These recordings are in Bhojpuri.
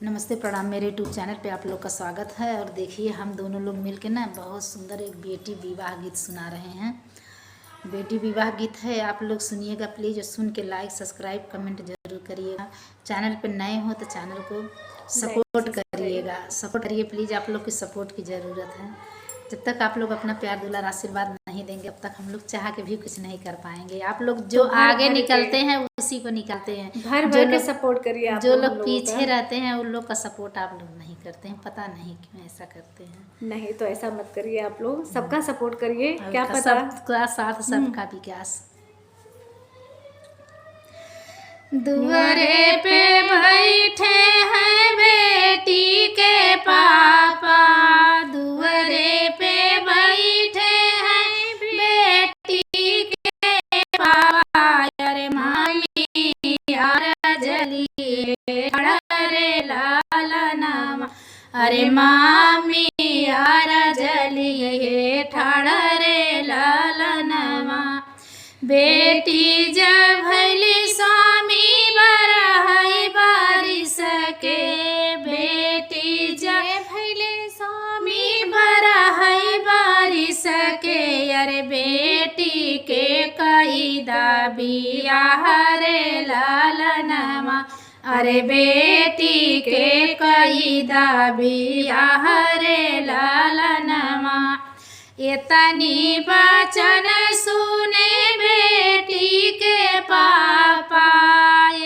नमस्ते प्रणाम। मेरे यूट्यूब चैनल पे आप लोग का स्वागत है। और देखिए हम दोनों लोग मिलके ना बहुत सुंदर एक बेटी विवाह गीत सुना रहे हैं। बेटी विवाह गीत है, आप लोग सुनिएगा प्लीज़। सुन के लाइक सब्सक्राइब कमेंट जरूर करिएगा। चैनल पे नए हो तो चैनल को सपोर्ट करिए प्लीज़। आप लोग की सपोर्ट की ज़रूरत है। जब तक आप लोग अपना प्यार दुलार आशीर्वाद नहीं देंगे अब तक हम लोग चाह के भी कुछ नहीं कर पाएंगे। आप लोग जो आगे निकलते हैं उसी को निकालते हैं। भर के सपोर्ट करिए। जो लोग पीछे रहते हैं उन लोग का सपोर्ट आप लोग नहीं करते हैं, पता नहीं क्यों ऐसा करते हैं। नहीं तो ऐसा मत करिए, आप लोग सबका सपोर्ट करिए। क्या पता सबका साथ सबका विकास। दुआरे पे बैठे हैं बेटी के पापा, दुआरे पे बैठे हैं बेटी के पापा। अरे मामी यार जलिए रे लाला नामा, अरे मामी यार जलिए ठाड़ा रे लाला नामा। बेटी जब भैली स्वामी बरहई बारिश के, बेटी जब भैली स्वामी बरहई बारिश के। अरे बेटी के कैदा बियाह रे लालनमा, अरे बेटी के कैदा बियाह रे लालनमा। इतनी वचन सुने बेटी के पापा,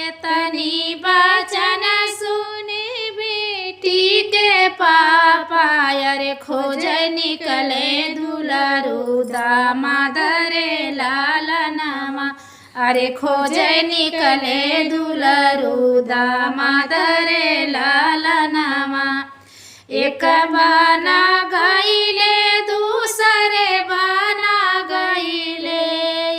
इतनी वचन सुने बेटी के पापा। अरे खोज निकले दुलारू दामाद रे लालनमा, अरे खोज निकले दुलारू दामाद रे लालनमा। एक बाना गईले दूसरे बाना गईले,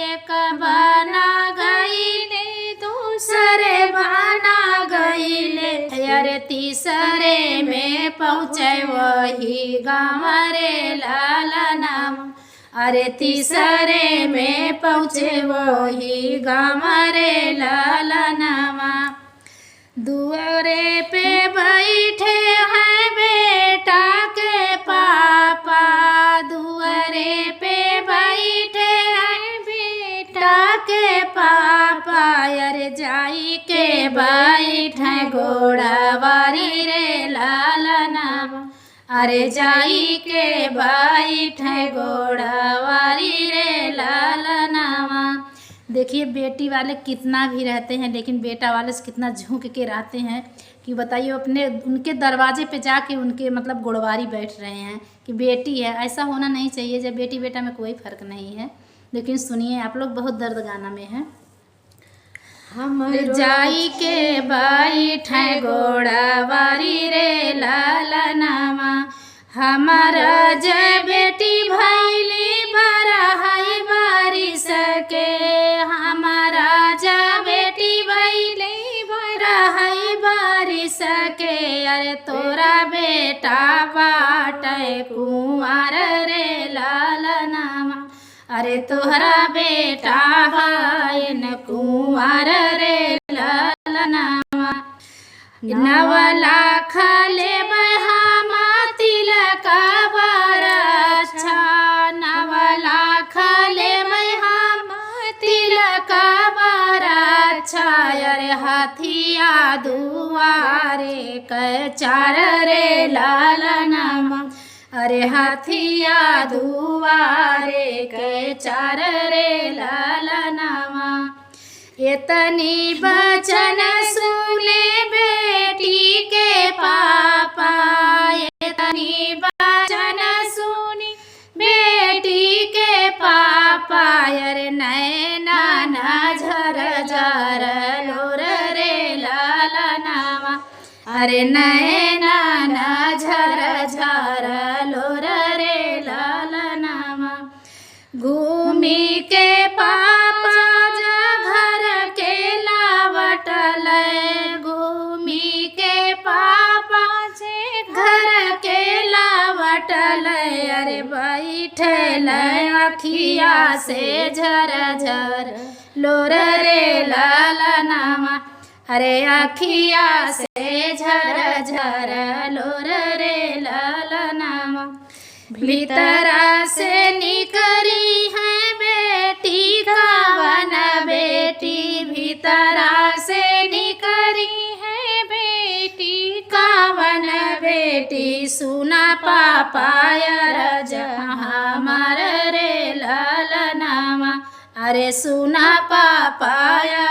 एक बाना गईले दूसरे बाना गईले। अरे तीसरे में पहुँचे वही गाँव रे लालनामा, अरे तीसरे में पहुँचे वही गाँव रे लालनामा। दुआरे पे बैठे हैं बेटा के पापा, दुआरे पे बैठे हैं बेटा के पापा। अरे जाई के बैठे घोड़ावारी रे लालनामा, अरे जाई के बैठे घोड़ावारी रे लालनामा। देखिए बेटी वाले कितना भी रहते हैं लेकिन बेटा वाले से कितना झुक के रहते हैं कि बताइए। अपने उनके दरवाजे पे जाके उनके मतलब गोड़वारी बैठ रहे हैं कि बेटी है। ऐसा होना नहीं चाहिए। जब बेटी बेटा में कोई फ़र्क नहीं है। लेकिन सुनिए आप लोग, बहुत दर्द गाना में है। हम जाई के बैठे घोड़ावारी रे लालनामा, हमारा जय बेटी भैली बरहई बारिश के, हमारा जय बेटी भैली बरहई बारिश के। अरे तोरा बेटा बाटे कुंवर रे लालनामा, अरे तोहरा बेटा है न कुंवर रे लालनामा। 9 लाख लेबै हम तिलक बरछा, 9 लाख लेबै हम तिलक बरछा। अरे हथिया दुआरे के चार रे लालनामा, अरे हथिया दुआरे के चार रे लालनामा। इतनी वचन सुने बेटी के पापा, इतनी वचन सुनी बेटी के पापा। अरे नैना झर झर लोर रे लालनामा, अरे नैना झर झर लोर रे लालनामा। घूमी के पापा घर के लावटल, घूमी के पापा से घर के लावटल। अरे बैठल अखिया से झर झर लोर रे लालनामा, अरे अखिया से झर झर लोर रे ललनावा, भीतरा से निकली है बेटी कावन बेटी, भीतरा से निकली है बेटी कावन बेटी, सुना पापा रज हमार रे ललनावा, अरे सुना पापा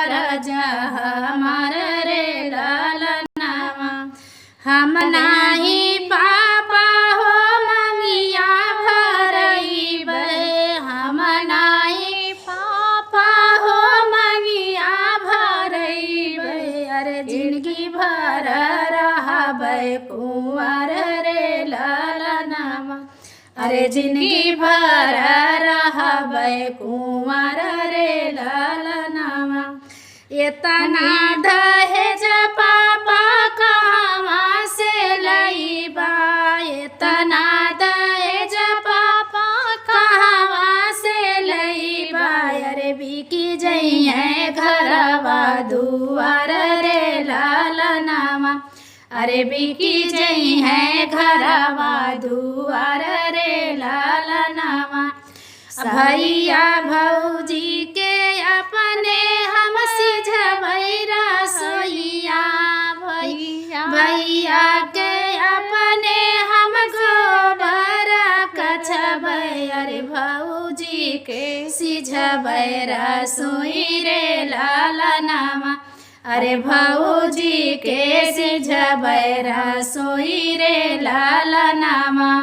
रज हमार रे ललनावा, हम नाही पापा हो मंगिया भरइबै, हम नाही पापा हो मंगिया भरइबै, अरे जिंदगी भर रहबै कुंवर रे ललनावा, अरे जिंदगी भर रहबै कुंवर रे ललनावा, इतना दहेज पापा कहाँ से लइबा, इतना दहेज पापा कहाँ से लइबा, अरे बिकी जइहे घरवा दुआर रे ललनावा, अरे बिकी जइहे घरवा दुआर रे ललनावा, भैया भौजी के अपने हम सिझबै रसोइया, भैया के अपने हम गोबर कछबै, अरे भौजी के सिझबै रसोई रे ललनावा, अरे भौजी के सिझबै रसोई रे ललनावा,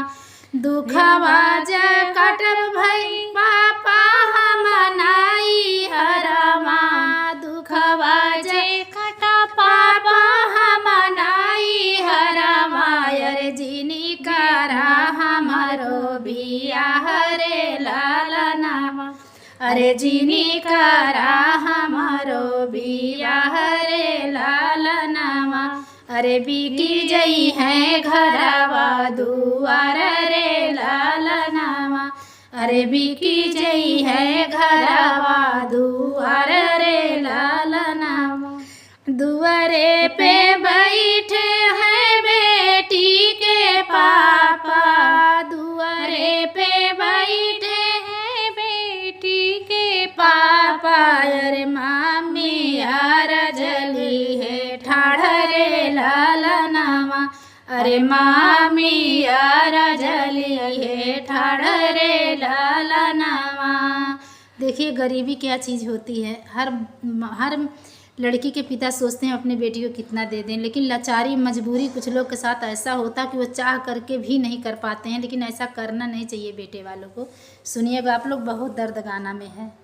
दुखवा जे कटब भई पापा हम नाई हरवा, दुखवा जे कट पापा हम नाई हरवा, अरे जिनी करा हमारो बियाह रे ललनावा, अरे जिनी करा हमारो बियाह रे ललनावा, अरे बिकी जई है घरवा दुआर रे ललनावा, अरे बिकी जई है घरवा दुआर रे ललनावा, दुआरे पे बैठे हैं बेटी के पापा, दुआरे पे बैठे हैं बेटी के पापा, अरे मामी यार जली है ठाढ़ रे ललनावा, अरे मामी यार जली है ठाढ़ रे ललनावा। देखिए गरीबी क्या चीज़ होती है, हर लड़की के पिता सोचते हैं अपनी बेटी को कितना दे दें, लेकिन लाचारी मजबूरी कुछ लोग के साथ ऐसा होता कि वो चाह करके भी नहीं कर पाते हैं, लेकिन ऐसा करना नहीं चाहिए बेटे वालों को। सुनिएगा आप लोग, बहुत दर्द गाना में है।